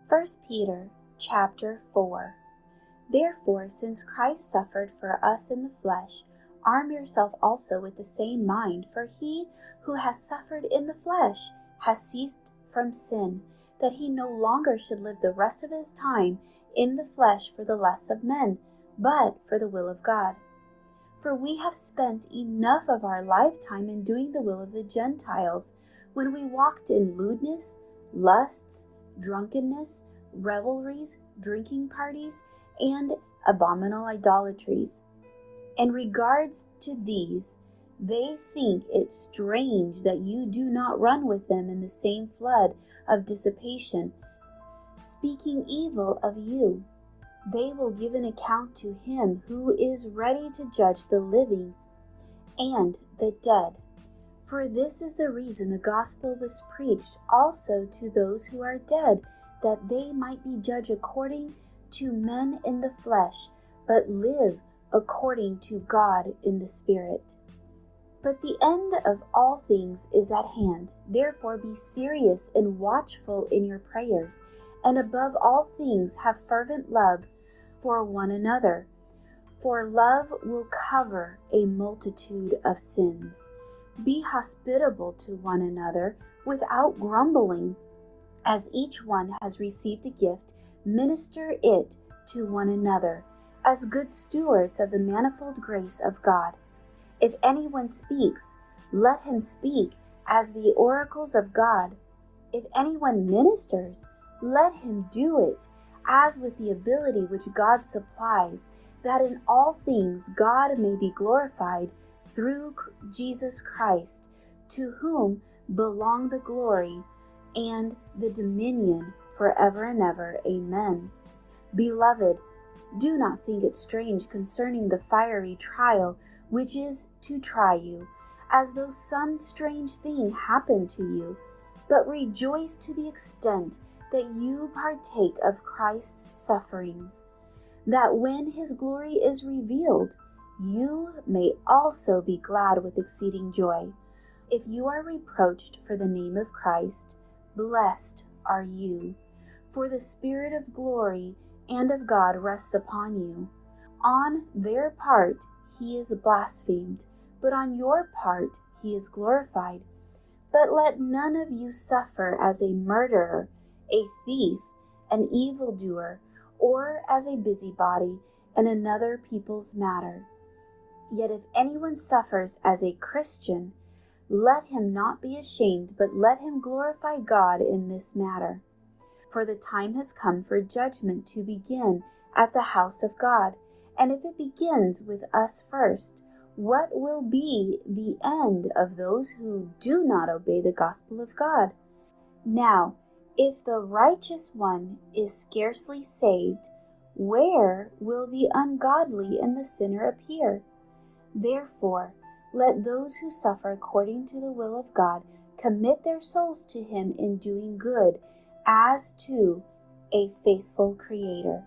1 Peter chapter 4. Therefore, since Christ suffered for us in the flesh, arm yourself also with the same mind, for he who has suffered in the flesh has ceased from sin, that he no longer should live the rest of his time in the flesh for the lusts of men, but for the will of God. For we have spent enough of our lifetime in doing the will of the Gentiles, when we walked in lewdness, lusts, drunkenness, revelries, drinking parties, and abominable idolatries. In regards to these, they think it strange that you do not run with them in the same flood of dissipation, speaking evil of you. They will give an account to him who is ready to judge the living and the dead. For this is the reason the gospel was preached also to those who are dead, that they might be judged according to men in the flesh, but live according to God in the Spirit. But the end of all things is at hand. Therefore be serious and watchful in your prayers, and above all things have fervent love for one another, for love will cover a multitude of sins. Be hospitable to one another without grumbling. As each one has received a gift, minister it to one another, as good stewards of the manifold grace of God. If anyone speaks, let him speak as the oracles of God. If anyone ministers, let him do it as with the ability which God supplies, that in all things God may be glorified through Jesus Christ, to whom belong the glory and the dominion forever and ever. Amen. Beloved, do not think it strange concerning the fiery trial which is to try you, as though some strange thing happened to you, but rejoice to the extent that you partake of Christ's sufferings, that when his glory is revealed, you may also be glad with exceeding joy. If you are reproached for the name of Christ, blessed are you, for the Spirit of glory and of God rests upon you. On their part he is blasphemed, but on your part he is glorified. But let none of you suffer as a murderer, a thief, an evildoer, or as a busybody in another people's matter. Yet if anyone suffers as a Christian, let him not be ashamed, but let him glorify God in this matter. For the time has come for judgment to begin at the house of God. And if it begins with us first, what will be the end of those who do not obey the gospel of God? Now, if the righteous one is scarcely saved, where will the ungodly and the sinner appear? Therefore, let those who suffer according to the will of God commit their souls to him in doing good, as to a faithful Creator.